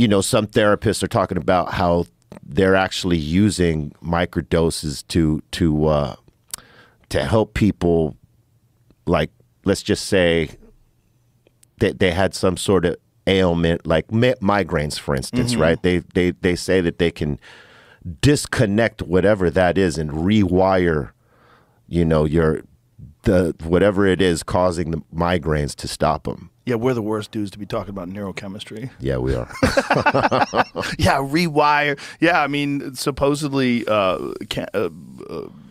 you know, some therapists are talking about how they're actually using microdoses to help people, like, let's just say that they had some sort of ailment, like migraines, for instance, right? They say that they can disconnect whatever that is and rewire, you know, whatever it is causing the migraines to stop them. Yeah, we're the worst dudes to be talking about neurochemistry. Yeah, we are. Yeah, rewire. Yeah, I mean, supposedly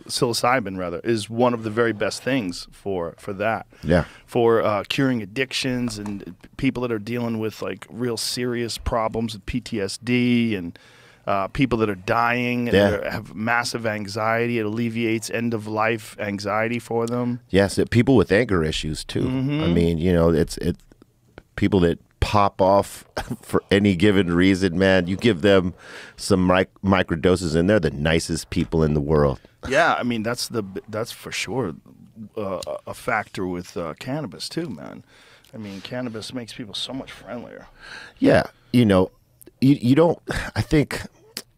psilocybin, rather, is one of the very best things for that. Yeah. For curing addictions and people that are dealing with, like, real serious problems with PTSD and people that are dying and have massive anxiety. It alleviates end-of-life anxiety for them. Yes, people with anger issues, too. I mean, you know, it's people that pop off for any given reason, man. You give them some microdoses and they're the nicest people in the world. Yeah, I mean, that's for sure a factor with cannabis, too, man. I mean, cannabis makes people so much friendlier. Yeah, you know, you don't, I think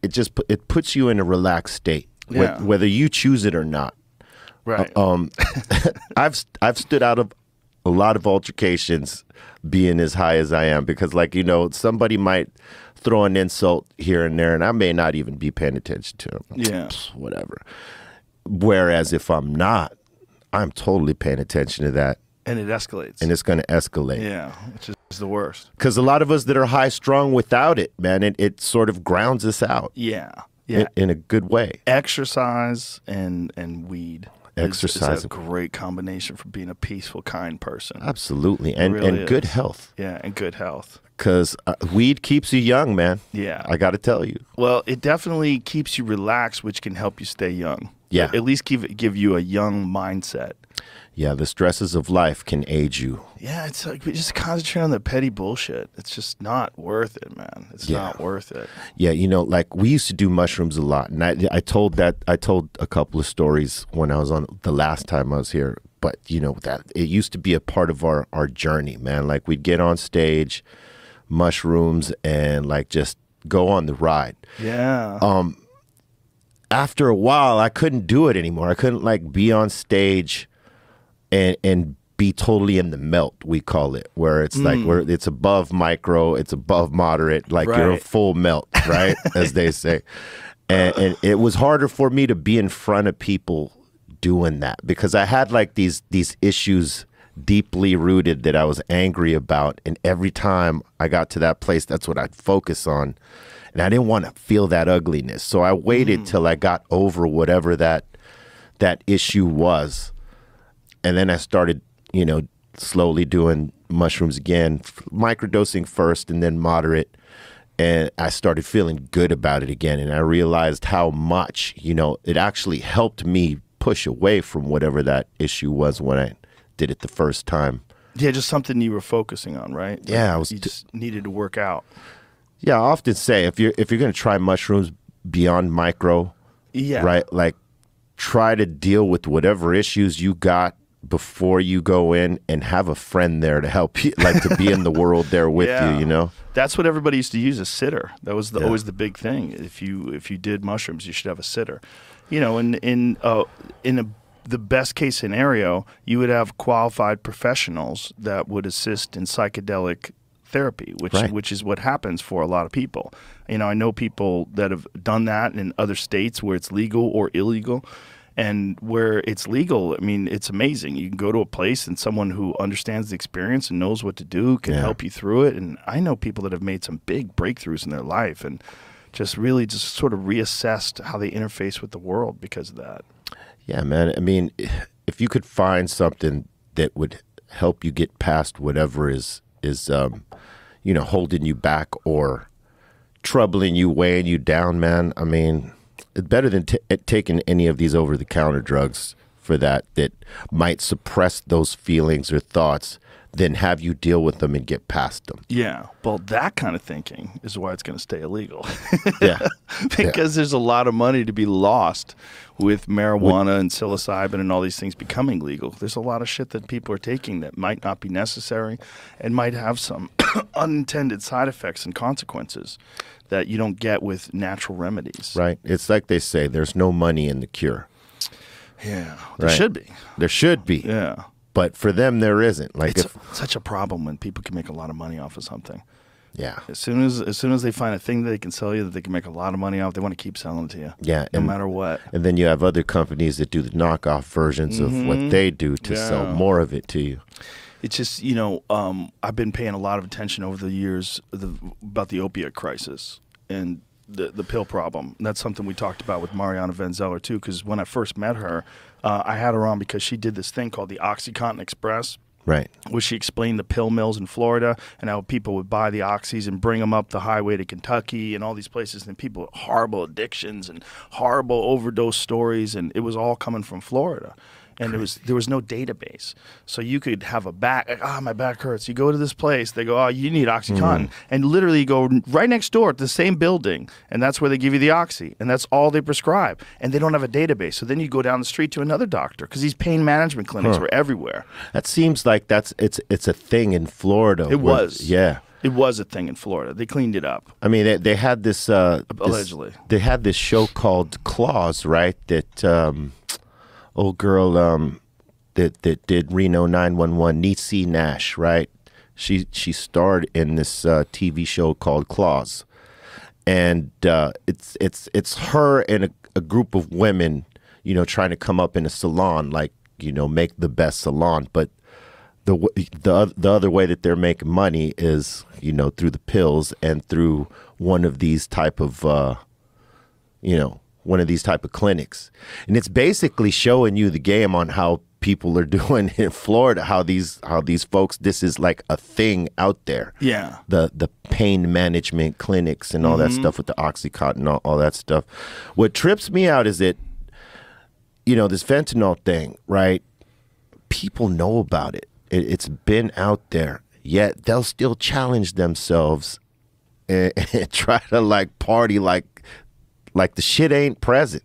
it puts you in a relaxed state, whether you choose it or not. Right. I've stood out of a lot of altercations being as high as I am because, like, you know, somebody might throw an insult here and there and I may not even be paying attention to them. Yeah. Whatever. Whereas if I'm not, I'm totally paying attention to that. And it escalates. And it's going to escalate. Yeah, which is the worst. Because a lot of us that are high strung without it, man, it sort of grounds us out. Yeah. Yeah. In a good way. Exercise and weed. Exercise is a great combination for being a peaceful, kind person. Absolutely. And good health. Yeah, and good health. Because weed keeps you young, man. Yeah. I got to tell you. Well, it definitely keeps you relaxed, which can help you stay young. Yeah. At least give you a young mindset. Yeah, the stresses of life can age you. Yeah, it's like we just concentrate on the petty bullshit. It's just not worth it, man. It's not worth it. Yeah, you know, like we used to do mushrooms a lot, and I told a couple of stories when I was on the last time I was here. But you know that it used to be a part of our journey, man. Like we'd get on stage, mushrooms, and like just go on the ride. Yeah. After a while, I couldn't do it anymore. I couldn't like be on stage and be totally in the melt, we call it, where it's like where it's above micro, it's above moderate, like you're a full melt, right? As they say. And it was harder for me to be in front of people doing that because I had like these issues deeply rooted that I was angry about, and every time I got to that place, that's what I'd focus on. And I didn't want to feel that ugliness. So I waited till I got over whatever that issue was. And then I started, you know, slowly doing mushrooms again, microdosing first and then moderate. And I started feeling good about it again. And I realized how much, you know, it actually helped me push away from whatever that issue was when I did it the first time. Yeah, just something you were focusing on, right? Yeah, you just needed to work out. Yeah, I often say if you're going to try mushrooms beyond micro, right? Like try to deal with whatever issues you got before you go in and have a friend there to help you, like to be in the world there with you, you know? That's what everybody used to use, a sitter. That was always the big thing. If you did mushrooms, you should have a sitter. You know, the best case scenario, you would have qualified professionals that would assist in psychedelic therapy, which is what happens for a lot of people. You know, I know people that have done that in other states where it's legal or illegal. And where it's legal, I mean, it's amazing. You can go to a place and someone who understands the experience and knows what to do can help you through it. And I know people that have made some big breakthroughs in their life and just really just sort of reassessed how they interface with the world because of that. Yeah, man. I mean, if you could find something that would help you get past whatever is you know, holding you back or troubling you, weighing you down, man, I mean, it's better than taking any of these over-the-counter drugs for that might suppress those feelings or thoughts than have you deal with them and get past them. Yeah. Well, that kind of thinking is why it's going to stay illegal. Yeah. Because there's a lot of money to be lost with marijuana and psilocybin and all these things becoming legal. There's a lot of shit that people are taking that might not be necessary and might have some unintended side effects and consequences that you don't get with natural remedies. Right. It's like they say, there's no money in the cure. Yeah, there should be. There should be. Yeah. But for them, there isn't. Like, it's such a problem when people can make a lot of money off of something. Yeah. As soon as they find a thing that they can sell you that they can make a lot of money off, they want to keep selling it to you. Yeah. No matter what. And then you have other companies that do the knockoff versions of what they do to sell more of it to you. It's just, I've been paying a lot of attention over the years about the opiate crisis and the pill problem. And that's something we talked about with Mariana Van Zeller too, because when I first met her, I had her on because she did this thing called the OxyContin Express. Right. Where she explained the pill mills in Florida and how people would buy the oxys and bring them up the highway to Kentucky and all these places, and people with horrible addictions and horrible overdose stories, and it was all coming from Florida. And there was no database. So you could have a back, my back hurts. You go to this place, they go, you need OxyContin. And literally you go right next door to the same building, and that's where they give you the Oxy. And that's all they prescribe. And they don't have a database. So then you go down the street to another doctor because these pain management clinics were everywhere. That seems like it's a thing in Florida. It was. Yeah. It was a thing in Florida. They cleaned it up. I mean, they had this... allegedly. They had this show called Claws, right? That... old girl that did Reno 911, Niecy Nash, right? She starred in this TV show called Claws, and it's her and a group of women, trying to come up in a salon, like make the best salon. But the other way that they're making money is through the pills and through one of these type of one of these type of clinics. And it's basically showing you the game on how people are doing in Florida, how these folks, this is like a thing out there. Yeah. The pain management clinics and all that stuff with the OxyContin, all that stuff. What trips me out is that, this fentanyl thing, right? People know about it. It's been out there, yet they'll still challenge themselves and try to party like the shit ain't present.